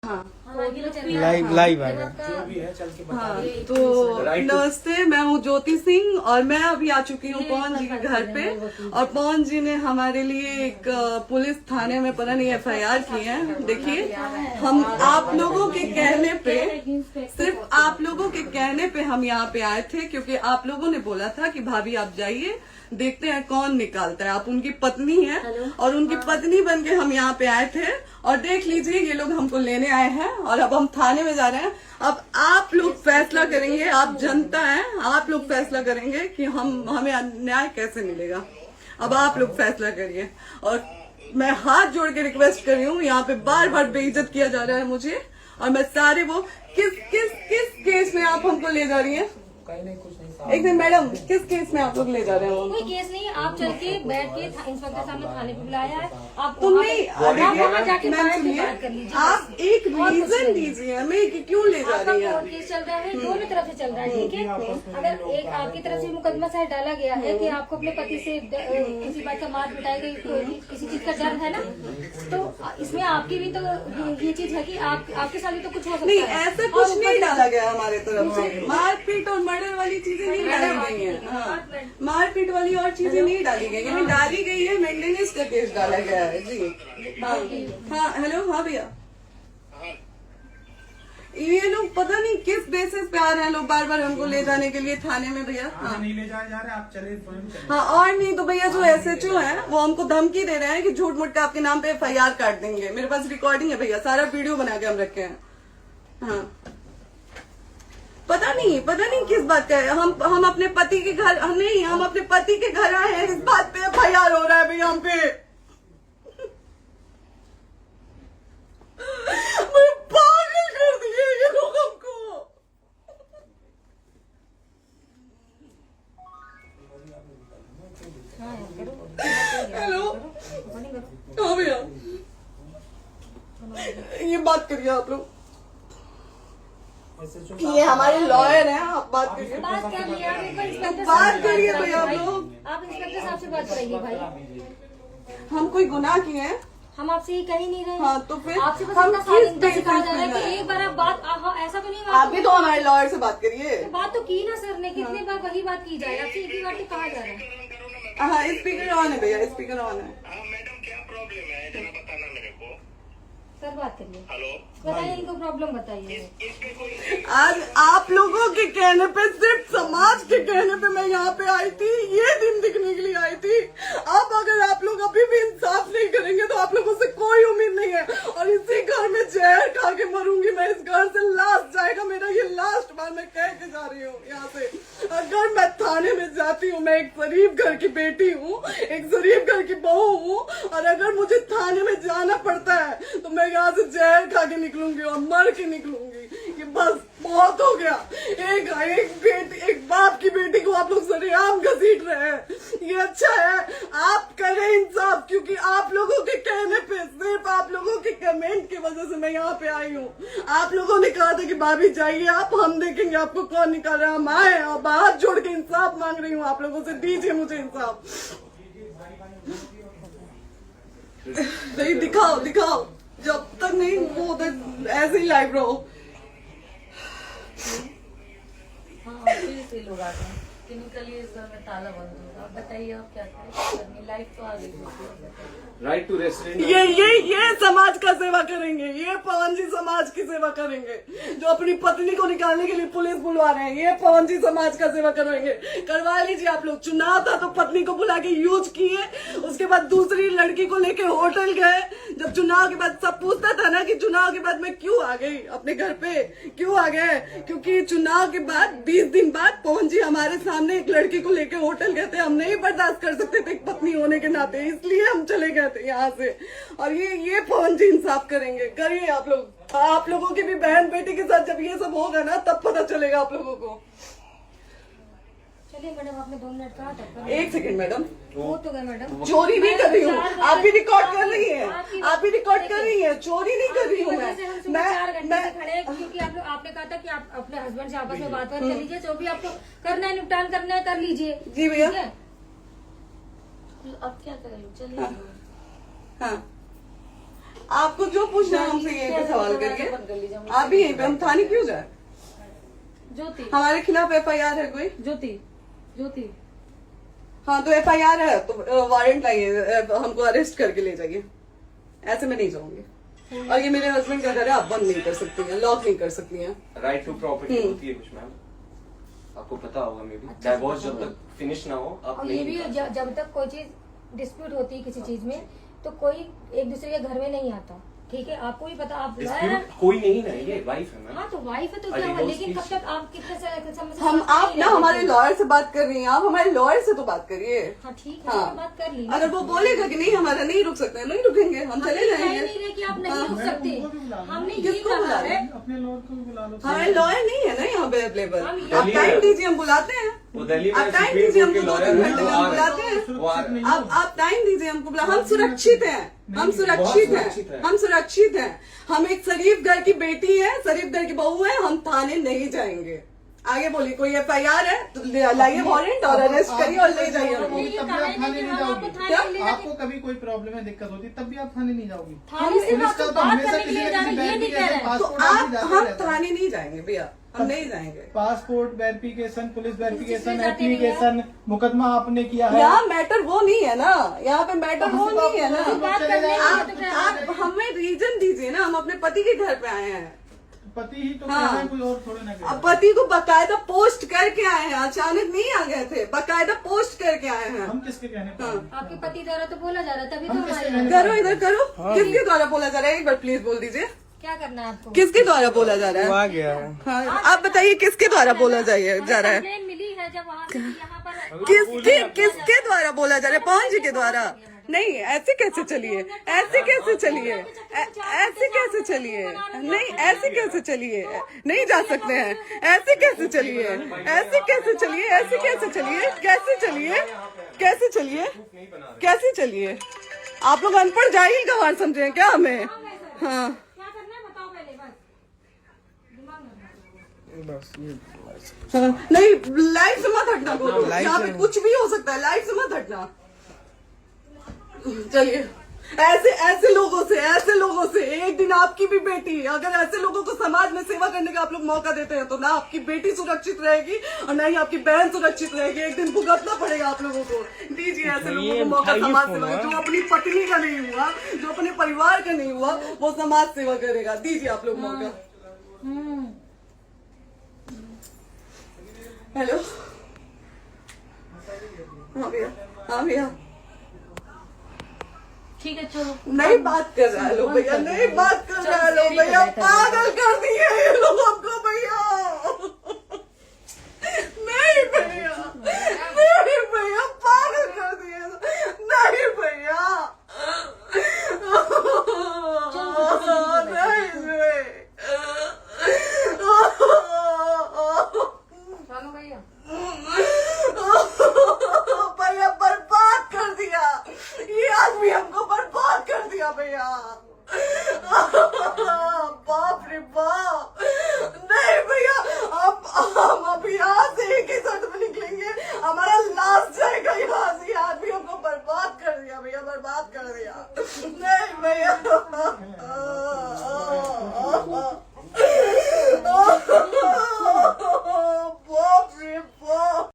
हाँ live live आएगा। जो भी है चल के बता हाँ, दीजिए। तो Right to- नमस्ते, मैं हूँ ज्योति सिंह और मैं अभी आ चुकी हूँ पवन जी के घर पे। और पवन जी ने हमारे लिए एक पुलिस थाने में पता नहीं FIR की है। देखिए, हम आप लोगों के कहने पे, सिर्फ आप लोगों के कहने पे हम यहाँ पे आए थे, क्योंकि आप लोगों ने बोला था कि भाभी आप जाइए, देखते हैं कौन निकालता है। आप उनकी पत्नी हैं और उनकी पत्नी बन के हम यहाँ पे आए थे। और देख लीजिए, ये लोग हमको लेने आए हैं और अब हम थाने में जा रहे हैं। अब आप लोग फैसला करेंगे, आप जनता हैं, आप लोग फैसला करेंगे कि हमें न्याय कैसे मिलेगा। अब आप लोग फैसला करिए। और मैं हाथ जोड़ के रिक्वेस्ट कर रही हूँ, यहाँ पे बार बार बेइज्जत किया जा रहा है मुझे। और मैं सारे वो किस केस में आप हमको ले जा रही हैं? कहीं नहीं, कुछ नहीं। एक दिन मैडम, किस केस में आप लोग ले जा रहे हो? कोई केस नहीं, आप चल के बैठ के इंस्पेक्टर साहब ने थाने पे बुलाया है। आप तुम नहीं, आप वहाँ जाके मैम बैठ के सुनिए, बात कर लीजिए। आप एक रीजन दीजिए हमें कि क्यों ले जा आपका रही कोर्ट हैं। केस चल रहा है, दोनों तरफ से चल रहा है, ठीक है। अगर एक आपकी तरफ से मुकदमा शायद डाला गया है कि आपको अपने पति से किसी बात का मार पिटाई गई, किसी चीज का डर है ना, तो इसमें आपकी भी तो ये चीज है कि आपके साथ भी तो कुछ हो सकता नहीं, है। ऐसा कुछ नहीं डाला गया हमारे तरफ से। मारपीट और मर्डर वाली चीजें नहीं डाली गई हैं। हाँ, मारपीट वाली और चीजें नहीं डाली गई हैं। डाली गई है मेंटेनेंस का केस डाला गया है जी। हाँ हेलो, हाँ भैया, ये लोग पता नहीं किस बेसिस पे आ रहे हैं लोग बार बार हमको ले जाने के लिए थाने में भैया। हाँ नहीं ले जाए जा रहे, आप चले स्वयं चले। हाँ, और नहीं तो भैया जो SHO है वो हमको धमकी दे रहे हैं कि झूठ मूठ के आपके नाम पे FIR काट देंगे। मेरे पास रिकॉर्डिंग है भैया, सारा वीडियो बना के हम रखे हैं। हाँ, पता नहीं किस बात का है। हम अपने पति के घर नहीं, हम अपने पति के घर आए हैं, इस बात पे FIR हो रहा है भैया हम पे। पागल कर दिए ये लोग हमको। हेलो, हाँ भैया, ये बात करिए आप लोग। ये हमारे लॉयर हैं, आप बात करिए। बात कर लिया, आप एक बार इंस्पेक्टर बात करिए भैया आप लोग। आप इंस्पेक्टर साहब से बात कराइए भाई। हम कोई गुनाह किए हैं? हम आपसे ये कह ही नहीं रहे। हाँ, तो फिर आपसे बस हम इतना किस साइलेंट सिखाया जा रहा है बेसिस कि पे एक बार आप बात ऐसा तो नहीं आप भी तो हमारे लॉयर से बात करिए। बात तो की ना सर ने, कितनी बार वही बात की जाए, आपसे एक ही बार तो कहा जा रहा है। हाँ, स्पीकर ऑन है भैया, स्पीकर ऑन है। हाँ मैडम, क्या प्रॉब्लम है जरा बताना मेरे को। सर बात करिए, हेलो, बताइए इनको प्रॉब्लम बताइए। इसके कोई आज आप लोगों के कहने पे, सिर्फ समाज के कहने पे मैं यहाँ पे आई थी, ये दिन दिखने के लिए आई थी। अब अगर आप लोग अभी भी इंसाफ नहीं करेंगे तो आप लोगों से कोई उम्मीद नहीं है। और इसी घर में जहर खा के मरूंगी मैं। इस घर से लास्ट जाएगा मेरा, ये लास्ट बार मैं कह के जा रही हूँ यहाँ से। अगर मैं थाने में जाती हूँ, मैं एक शरीफ घर की बेटी हूँ, एक शरीफ घर की बहू हूँ, और अगर मुझे थाने में जाना पड़ता है तो मैं यहाँ से जहर खा के निकलूंगी और मर के निकलूंगी। ये बस बहुत हो गया। एक बाप की बेटी को आप लोग सरेआम घसीट रहे हैं। ये अच्छा है, आप करें इंसाफ, क्योंकि आप लोगों के कहने पे, सिर्फ आप लोगों के कमेंट की वजह से मैं यहाँ पे आई हूँ। आप लोगों ने कहा था कि भाभी जाइए आप, हम देखेंगे आपको कौन निकाल रहा है। हम आए और हाथ जोड़ के इंसाफ मांग रही हूँ आप लोगों से, दीजिए मुझे इंसाफ। नहीं, दिखाओ, जब तक नहीं वो तक ऐसे ही लाइव रहो। हाँ, फिर से लोग आ गए कि निकलिए, इस घर में ताला बंद होगा। आप बताइए आप क्या करें, लाइफ तो आ गई। Right to restaurant. ये समाज का सेवा करेंगे, ये पवन जी समाज की सेवा करेंगे। जो अपनी पत्नी को निकालने के लिए पुलिस बुलवा रहे हैं, ये पवन जी समाज का सेवा करेंगे। करवा लीजिए आप लोग। चुनाव था तो पत्नी को बुला के यूज किए, उसके बाद दूसरी लड़की को लेके होटल गए। जब चुनाव के बाद सब पूछता था ना कि चुनाव के बाद मैं क्यों आ गई अपने घर पे, क्यों आ गए, क्योंकि चुनाव के बाद 20 दिन बाद पवन जी हमारे सामने एक लड़की को लेके होटल गए थे। हम नहीं बर्दाश्त कर सकते थे एक पत्नी होने के नाते, इसलिए हम चले गए थे यहाँ से। और ये पवन जी इंसाफ करेंगे। करिए आप लोग। आप लोगों की भी बहन बेटी के साथ जब ये सब होगा ना, तब पता चलेगा आप लोगों को। चलिए मैडम, आपने 2 मिनट कहा था। एक सेकंड मैडम, वो तो गए मैडम। चोरी नहीं कर रही हूँ, आप भी रिकॉर्ड कर रही हैं, आप भी रिकॉर्ड कर रही हैं। चोरी नहीं कर रही हूँ मैं। 4 घंटे से खड़े हैं, क्योंकि आपने कहा था कि आप अपने हस्बैंड से आपस में बात कर लीजिए, जो भी आपको करना है, निपटान करना है, कर लीजिए। जी भैया। ठीक है? अब क्या करें, चलिए। हाँ, आपको जो पूछना है हमसे यहीं पे सवाल करिए। आप भी यहीं पे, हम थाने क्यों जाए? ज्योति हमारे खिलाफ FIR है कोई? ज्योति हाँ तो FIR है तो वारंट लाइए, हमको अरेस्ट करके ले जाइए। ऐसे मैं नहीं जाऊंगी। और ये मेरे हस्बैंड का घर है, आप बंद नहीं कर सकती हैं, लॉक नहीं कर सकती हैं। राइट टू प्रॉपर्टी होती है कुछ मैम, आपको पता होगा मे बी। डाइवोर्स जब तक फिनिश ना हो आप और ये नहीं भी जब तक कोई चीज डिस्प्यूट होती है किसी चीज में, तो कोई एक दूसरे के घर में नहीं आता, ठीक है? आपको भी पता, आप डिस्प्यूट कोई नहीं ना, ये वाइफ है मैम। हाँ तो वाइफ है तो क्या हुआ, लेकिन कब तक आप कितने समय से हम साथ आप नहीं ना रह हमारे सकते? लॉयर से बात कर रही हैं, आप हमारे लॉयर से तो बात करिए। हाँ ठीक है, हाँ। मैंने बात कर ली। अगर वो बोलेगा कि नहीं हमारा नहीं रुक सकते, नहीं रुकेंगे, हम चले कह जाएंगे। नहीं रहे कि आप नहीं रुक सकते, हमने ये किसको कहा बुला है। अपने लॉयर को भी बुला लो। हमारे लॉयर नहीं है ना यहाँ पे अवेलेबल। हम आप टाइम दीजिए, हम बुलाते हैं। वो दिल्ली में आप टाइम सुप्रीम दीजिए कोर्ट के हमको, 2 लॉयर घंटे हैं, में वो हम आ बुलाते रहे हैं। हैं, वो आ रहे हैं। आप टाइम दीजिए हमको, बुला। हम सुरक्षित हैं, हम सुरक्षित सुरक्षित हैं, हैं। हम सुरक्षित हैं। हम एक शरीफ घर की बेटी है, शरीफ घर की बहू है, हम थाने नहीं जाएंगे। आगे बोलिए, कोई FIR है तो लाइए वारंट और अरेस्ट करिए और ले जाइए हमको। ये तब भी कहा आप है थाने कि नहीं हम जाओगी। आपको थाने क्या? ले जाके- आपको कभी कोई प्रॉब्लम है, दिक्कत होती, तब भी आप थाने नहीं जाओगी। थाने से पुलिस आप का तो तो बात हमेशा करने के किसी लिए न जा रहे किसी हैं, ये नहीं कह रहे हैं। तो पासपोर्ट आदि आप जाते हम रहता है। थाने नहीं जाएंगे भैया, हम नहीं जाएंगे। पासपोर्ट वेरिफिकेशन, पुलिस वेरिफिकेशन, किसमें जाते नहीं एप्लीकेशन, मुकदमा आपने किया है। यहाँ मैटर वो नहीं है ना, यहाँ पे मैटर वो नहीं है ना। बात करने के लिए तो फिर आप हमें रीजन दीजिए ना, हम अपने पति के घर पे आए हैं। पति ही तो हाँ। कह रहे हैं, कोई और थोड़े ना कह रहे अब हैं। पति को बकायदा पोस्ट करके आए हैं, अचानक नहीं आ गए थे, बकायदा पोस्ट करके आए हैं। हम किसके कहने पर आए? आपके पति द्वारा तो बोला जा रहा है, तभी तो हम हमारे किसके यहाँ- कहने करो इधर करो, किसके द्वारा बोला जा रहा है? एक बार प्लीज बोल दीजिए, क्या करना है आपको? किसके द्वारा बोला जा रहा वो है? आ गया है। हाँ, आप बताइए किसके द्वारा बोला जा रहा है? कंप्लेन मिली है जब वहाँ से यहाँ पर किसके द्वारा बोला जा रहा है? पवन जी के द्वारा? नहीं, ऐसे कैसे चलिए, ऐसे कैसे चलिए, ऐसे कैसे चलिए, नहीं ऐसे कैसे चलिए, नहीं जा सकते हैं। ऐसे कैसे चलिए, ऐसे कैसे चलिए, ऐसे कैसे चलिए, कैसे चलिए, कैसे चलिए, कैसे चलिए? आप लोग अनपढ़ जाहिल गंवार समझे हैं क्या हमें? हाँ क्या करना है बताओ पहले, बस दिमाग में बस ये हाँ, नहीं लाइफ से मत हटना, बोलो लाइफ यहाँ पे से- कुछ भी हो सकता है, लाइफ से मत हटना। चलिए, ऐसे लोगों से एक दिन आपकी भी बेटी, अगर ऐसे लोगों को समाज में सेवा करने का आप लोग मौका देते हैं तो ना आपकी बेटी सुरक्षित रहेगी और ना ही आपकी बहन सुरक्षित रहेगी। एक दिन भुगतना पड़ेगा आप लोगों को। दीजिए ऐसे लोगों को मौका समाज सेवा का। जो अपनी पत्नी का नहीं हुआ, जो अपने परिवार का नहीं हुआ, वो समाज सेवा करेगा। दीजिए आप लोग मौका। हेलो, हाँ भैया, हाँ भैया, ठीक है चलो। नहीं बात कर रहा है लोग भैया, नहीं बात कर रहा है लोग भैया, पागल कर दिए ये लोग हमको भैया। नहीं भैया, नहीं भैया, पागल कर दिए, नहीं भैया, चलो भैया, भैया बर्बाद कर दिया ये आदमी, हमको बर्बाद कर दिया भैया। बाप रे बाप।